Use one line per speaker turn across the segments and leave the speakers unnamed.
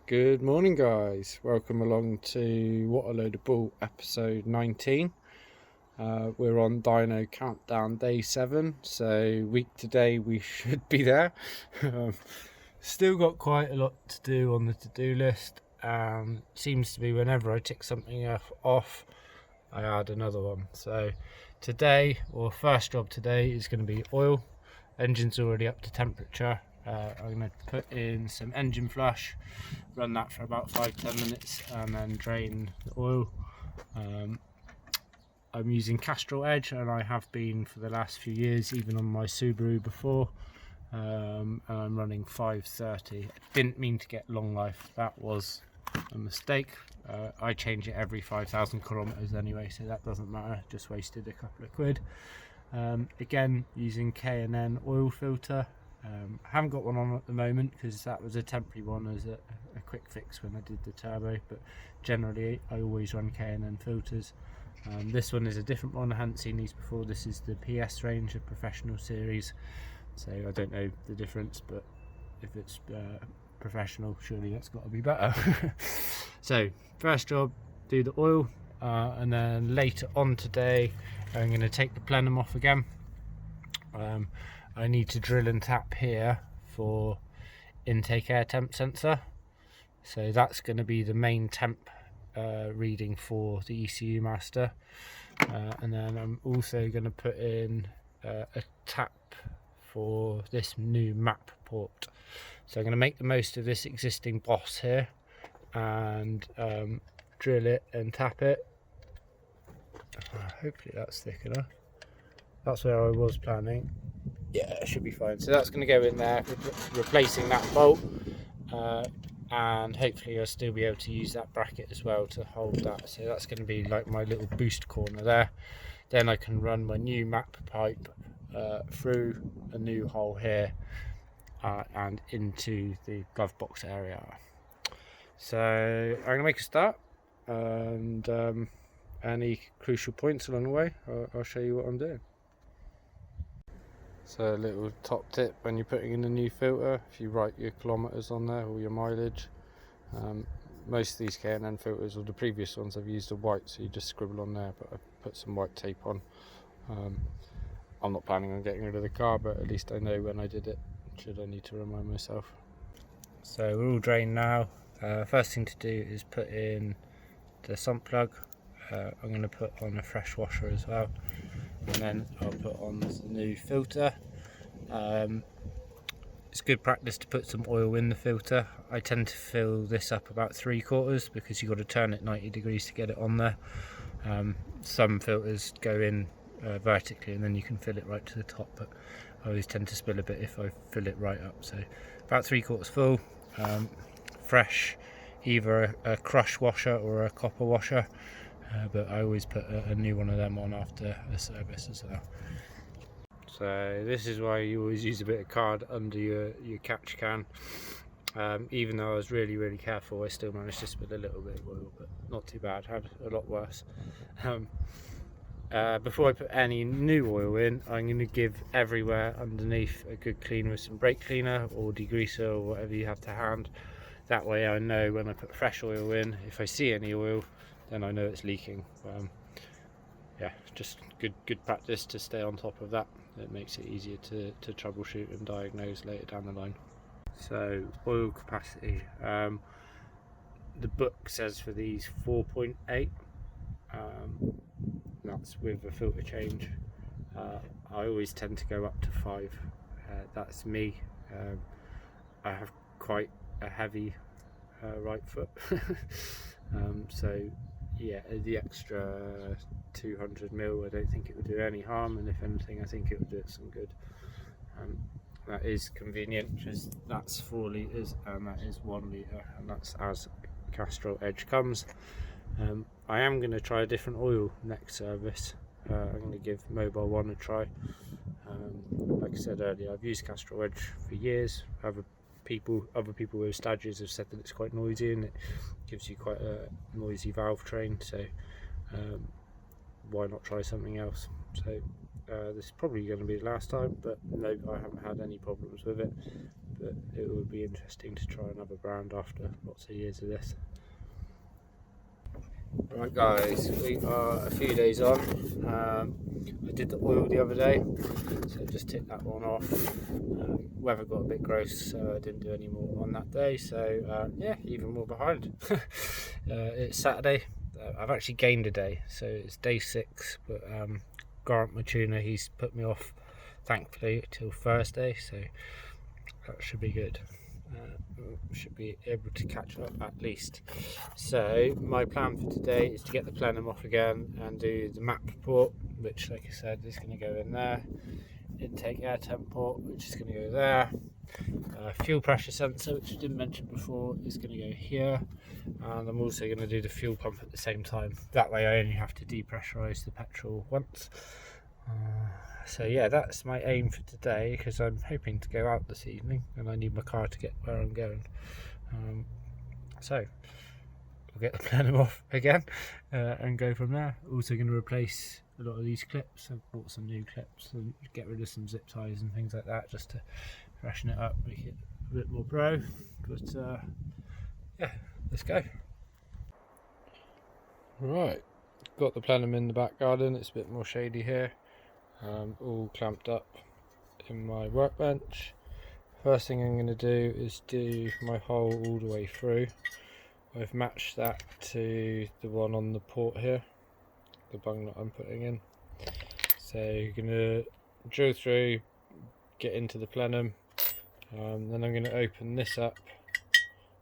Good morning, guys. Welcome along to What a Load of Bull episode 19. We're on Dyno countdown day 7, so week today we should be there. Still got quite a lot to do on the to-do list. Seems to be whenever I tick something off, I add another one. So today, or first job today, is going to be oil. Engine's already up to temperature. I'm going to put in some engine flush, run that for about 5-10 minutes and then drain the oil. I'm using Castrol Edge, and I have been for the last few years, even on my Subaru before, and I'm running 530. I didn't mean to get long life, that was a mistake. I change it every 5,000 kilometers anyway, so that doesn't matter, just wasted a couple of quid. Again, using K&N oil filter. I haven't got one on at the moment because that was a temporary one as a quick fix when I did the turbo, but generally I always run K&N filters. This one is a different one, I hadn't seen these before. This is the PS range of professional series, so I don't know the difference, but if it's professional, surely that's got to be better. So first job, do the oil, and then later on today I'm going to take the plenum off again. I need to drill and tap here for intake air temp sensor, so that's going to be the main temp reading for the ECU master, and then I'm also going to put in a tap for this new MAP port. So I'm going to make the most of this existing boss here and drill it and tap it. Hopefully that's thick enough. That's where I was planning. Yeah, it should be fine. So that's going to go in there, replacing that bolt, and hopefully I'll still be able to use that bracket as well to hold that. So that's going to be like my little boost corner there. Then I can run my new MAP pipe through a new hole here and into the glove box area. So I'm going to make a start, and any crucial points along the way, I'll show you what I'm doing. So a little top tip when you're putting in a new filter, if you write your kilometres on there or your mileage, most of these K&N filters, or the previous ones, I've used a white, so you just scribble on there, but I put some white tape on. I'm not planning on getting rid of the car, but at least I know when I did it, should I need to remind myself. So we're all drained now. First thing to do is put in the sump plug. I'm going to put on a fresh washer as well, and then I'll put on the new filter. It's good practice to put some oil in the filter. I tend to fill this up about 3/4 because you've got to turn it 90 degrees to get it on there. Some filters go in vertically and then you can fill it right to the top, but I always tend to spill a bit if I fill it right up. So about 3/4 full, fresh, either a crush washer or a copper washer. But I always put a new one of them on after a service as well. So this is why you always use a bit of card under your catch can. Even though I was really careful, I still managed to spill a little bit of oil, but not too bad, had a lot worse. Before I put any new oil in, I'm going to give everywhere underneath a good clean with some brake cleaner or degreaser or whatever you have to hand. That way I know when I put fresh oil in, if I see any oil, then I know it's leaking. Yeah, just good practice to stay on top of that. It makes it easier to troubleshoot and diagnose later down the line. So oil capacity, the book says for these 4.8, that's with a filter change. I always tend to go up to 5. That's me. I have quite a heavy right foot. So yeah, the extra 200mm, I don't think it would do any harm, and if anything I think it would do it some good. That is convenient, because that's 4 litres and that is 1 litre, and that's as Castrol Edge comes. I am going to try a different oil next service. I'm going to give Mobile 1 a try. Like I said earlier, I've used Castrol Edge for years. Other people with Stageas have said that it's quite noisy and it gives you quite a noisy valve train, so why not try something else? So this is probably going to be the last time, but no, I haven't had any problems with it. but it would be interesting to try another brand after lots of years of this. Right guys, we are a few days on. I did the oil the other day, so just ticked that one off. Weather got a bit gross, so I didn't do any more on that day, so yeah, even more behind. It's Saturday. I've actually gained a day, so it's day 6, but Grant, my tuner, he's put me off thankfully till Thursday, so that should be good. Should be able to catch up at least. So my plan for today is to get the Plenum off again and do the MAP report, which like I said is going to go in there. Intake air temp port, which is going to go there. Fuel pressure sensor, which I didn't mention before, is going to go here, and I'm also going to do the fuel pump at the same time. That way I only have to depressurise the petrol once. So yeah, that's my aim for today, because I'm hoping to go out this evening and I need my car to get where I'm going. So we'll get the Plenum off again and go from there. Also going to replace a lot of these clips. I've bought some new clips and get rid of some zip ties and things like that, just to freshen it up, make it a bit more pro. But yeah, let's go. Right, got the Plenum in the back garden. It's a bit more shady here. All clamped up in my workbench. First thing I'm going to do is do my hole all the way through. I've matched that to the one on the port here, the bung that I'm putting in. So you're going to drill through, get into the Plenum, then I'm going to open this up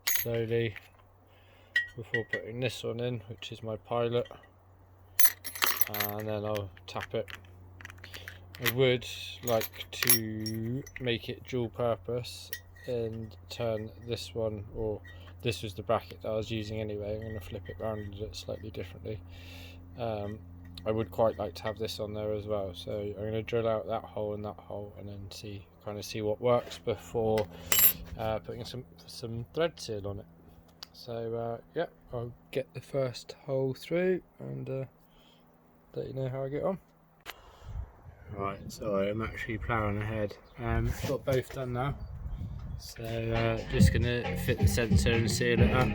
slowly before putting this one in, which is my pilot, and then I'll tap it. I would like to make it dual purpose and turn this one, or this was the bracket that I was using anyway, I'm going to flip it around and do it slightly differently. I would quite like to have this on there as well, so I'm going to drill out that hole and that hole and then see what works before putting some thread seal on it. So yeah, I'll get the first hole through and let you know how I get on. Right, so I'm actually ploughing ahead. Got both done now, so just gonna fit the sensor and seal it up.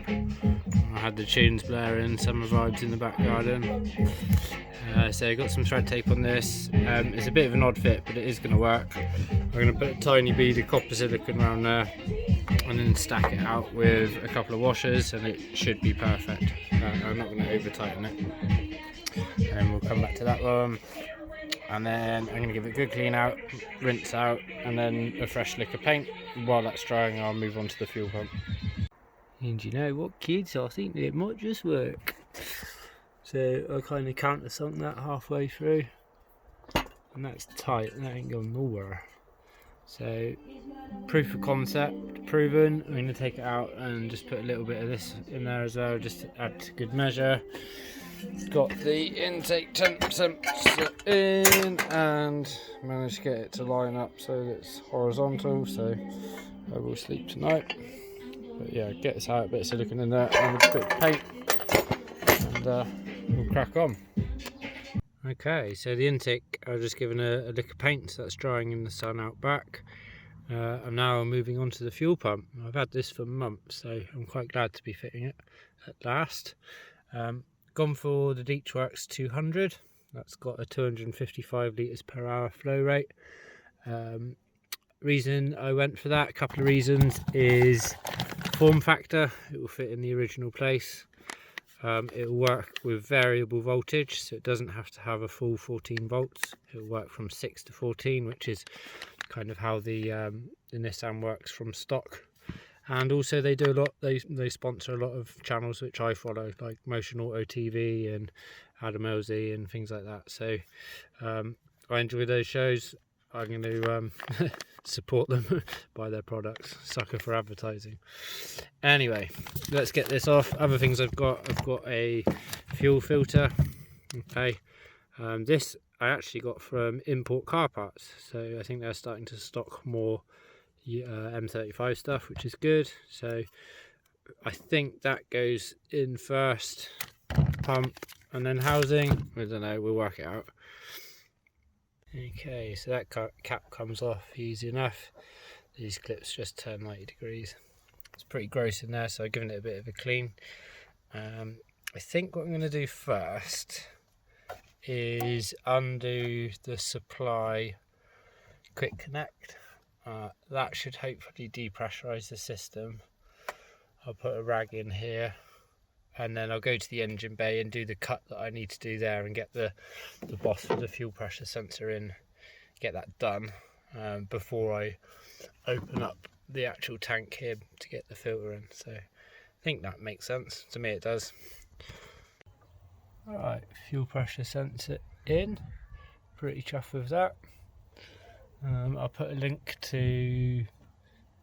I had the tunes blaring, summer vibes in the back garden. So I got some thread tape on this. It's a bit of an odd fit, but it is going to work. I'm going to put a tiny bead of copper silicone around there and then stack it out with a couple of washers, and it should be perfect. I'm not going to over tighten it, and we'll come back to that one. And then I'm going to give it a good clean out, rinse out, and then a fresh lick of paint. While that's drying, I'll move on to the fuel pump. And you know what, kids, I think it might just work. So I kind of countersunk that halfway through, and that's tight, that ain't going nowhere. So proof of concept proven. I'm going to take it out and just put a little bit of this in there as well, just to add to good measure. Got the intake temp sensor in and managed to get it to line up so that it's horizontal, so I will sleep tonight. But yeah, get this out, a bit of silicone in there and a bit of paint, and we'll crack on. Okay, so the intake I've just given a lick of paint, so that's drying in the sun out back. I'm now moving on to the fuel pump. I've had this for months, so I'm quite glad to be fitting it at last. Gone for the Deechworks 200. That's got a 255 litres per hour flow rate. Reason I went for that, a couple of reasons, is form factor. It will fit in the original place. It will work with variable voltage, so it doesn't have to have a full 14 volts. It will work from 6 to 14, which is kind of how the Nissan works from stock. And also they do a lot, they sponsor a lot of channels which I follow, like Motion Auto TV and Adam Elsie and things like that. So I enjoy those shows. I'm going to support them, buy their products. Sucker for advertising. Anyway, let's get this off. Other things I've got a fuel filter. Okay, this I actually got from Import Car Parts, so I think they're starting to stock more M35 stuff, which is good. So I think that goes in first, pump and then housing. I don't know, we'll work it out. Okay, so that cap comes off easy enough. these clips just turn 90 degrees. It's pretty gross in there, so I've given it a bit of a clean. I think what I'm going to do first is undo the supply quick connect. That should hopefully depressurize the system. I'll put a rag in here, and then I'll go to the engine bay and do the cut that I need to do there and get the boss for the fuel pressure sensor in, get that done before I open up the actual tank here to get the filter in. So I think that makes sense. To me it does. Alright, fuel pressure sensor in. Pretty chuffed with that. I'll put a link to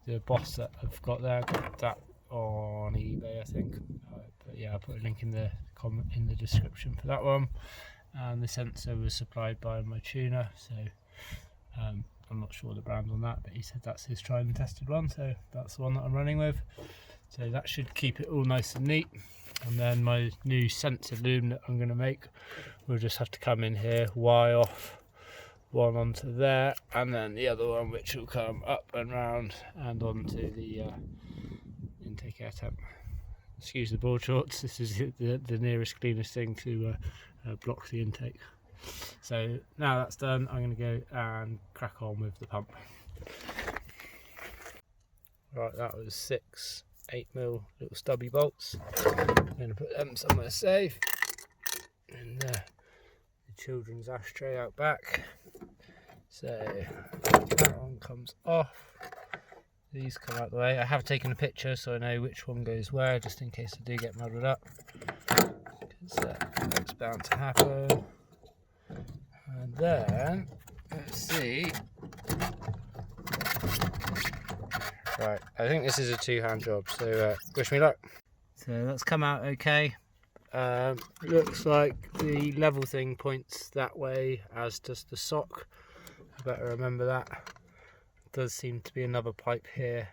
the boss that I've got there. I got that on eBay, I think. But yeah, I'll put a link in the comment in the description for that one. And the sensor was supplied by my tuner, so I'm not sure the brand on that, but he said that's his tried and tested one, so that's the one that I'm running with. So that should keep it all nice and neat. And then my new sensor loom that I'm going to make, we'll just have to come in here, wire off one onto there, and then the other one which will come up and round and onto the intake air temp. Excuse the board shorts, this is the nearest cleanest thing to block the intake. So now that's done, I'm going to go and crack on with the pump. Right, that was 6 8mm little stubby bolts. I'm going to put them somewhere safe. And the children's ashtray out back. So that one comes off. These come out the way. I have taken a picture so I know which one goes where, just in case I do get muddled up. Because that's bound to happen. And then, let's see. Right, I think this is a two-hand job, so wish me luck. So that's come out okay. Looks like the level thing points that way, as does the sock. I better remember that. Does seem to be another pipe here,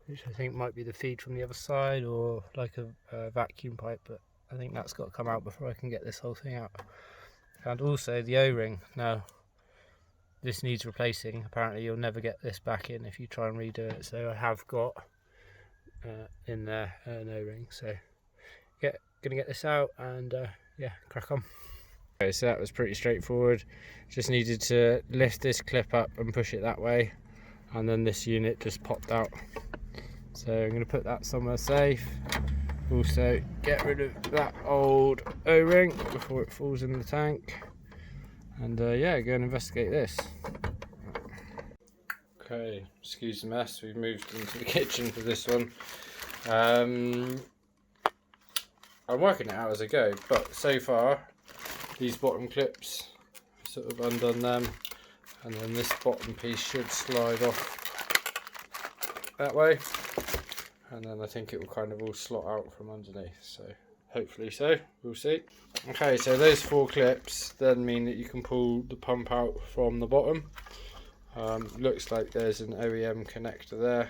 which I think might be the feed from the other side, or like a vacuum pipe, but I think that's got to come out before I can get this whole thing out. And also the O-ring. Now this needs replacing. Apparently you'll never get this back in if you try and redo it, so I have got in there an O-ring. So gonna get this out and yeah, crack on. Okay, so that was pretty straightforward. Just needed to lift this clip up and push it that way, and then this unit just popped out. So I'm going to put that somewhere safe. Also get rid of that old O-ring before it falls in the tank, and yeah, go and investigate this. Okay, excuse the mess, we've moved into the kitchen for this one. I'm working it out as I go, but so far these bottom clips, sort of undone them, and then this bottom piece should slide off that way, and then I think it will kind of all slot out from underneath, so hopefully so, we'll see. Okay, so those 4 clips then mean that you can pull the pump out from the bottom. Looks like there's an OEM connector there,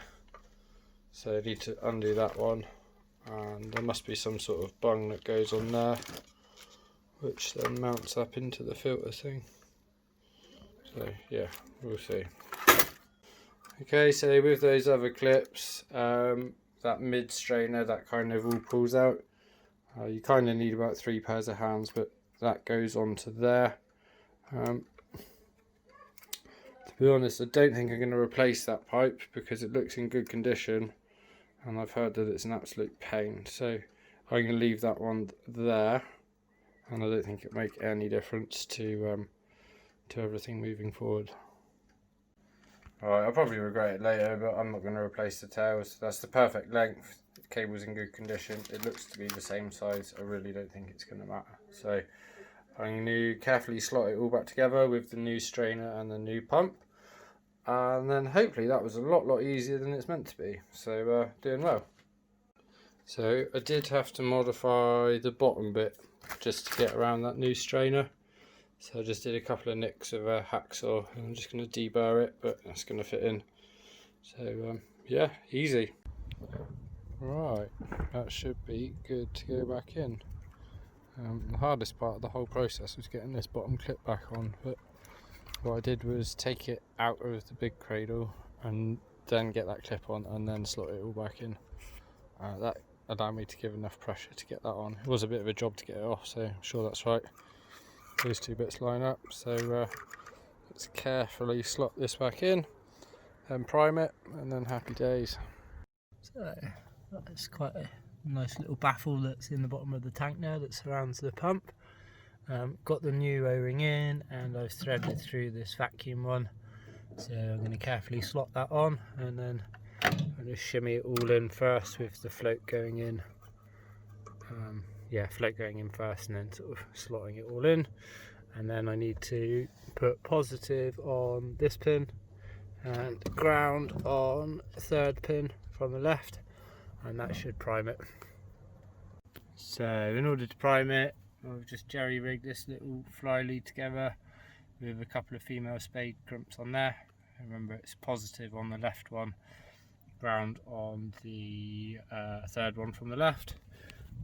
so I need to undo that one, and there must be some sort of bung that goes on there, which then mounts up into the filter thing. So yeah, we'll see. Okay, so with those other clips, that mid strainer, that kind of all pulls out. You kind of need about 3 pairs of hands, but that goes onto there. To be honest, I don't think I'm going to replace that pipe because it looks in good condition, and I've heard that it's an absolute pain. So I'm going to leave that one there, and I don't think it'll make any difference to everything moving forward. Alright, I'll probably regret it later, but I'm not going to replace the tails. That's the perfect length. The cable's in good condition. It looks to be the same size. I really don't think it's going to matter. So I'm going to carefully slot it all back together with the new strainer and the new pump. And then hopefully that was a lot easier than it's meant to be. So doing well. So I did have to modify the bottom bit just to get around that new strainer. So I just did a couple of nicks of a hacksaw, and I'm just going to deburr it, but that's going to fit in. So yeah, easy. Right, that should be good to go back in. The hardest part of the whole process was getting this bottom clip back on, but what I did was take it out of the big cradle and then get that clip on and then slot it all back in. That allowed me to give enough pressure to get that on. It was a bit of a job to get it off, so I'm sure that's right. Those two bits line up, so let's carefully slot this back in and prime it, and then happy days. So that's quite a nice little baffle that's in the bottom of the tank now that surrounds the pump. Got the new O-ring in, and I've threaded through this vacuum one, so I'm going to carefully slot that on, and then I'm going to shimmy it all in first with the float going in. Float going in first and then sort of slotting it all in, and then I need to put positive on this pin and ground on the third pin from the left, and that should prime it. So in order to prime it, I've just jerry-rigged this little fly lead together with a couple of female spade crimps on there. Remember, it's positive on the left one, ground on the third one from the left,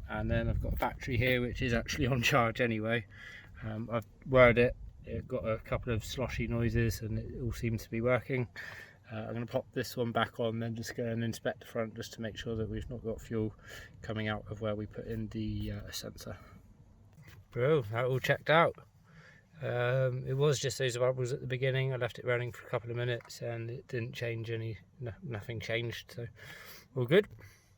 and then I've got a battery here which is actually on charge anyway. I've wired it, got a couple of sloshy noises and it all seems to be working. I'm going to pop this one back on, then just go and inspect the front just to make sure that we've not got fuel coming out of where we put in the sensor. Bro, that all checked out. It was just those bubbles at the beginning. I left it running for a couple of minutes and it didn't change nothing changed, so all good.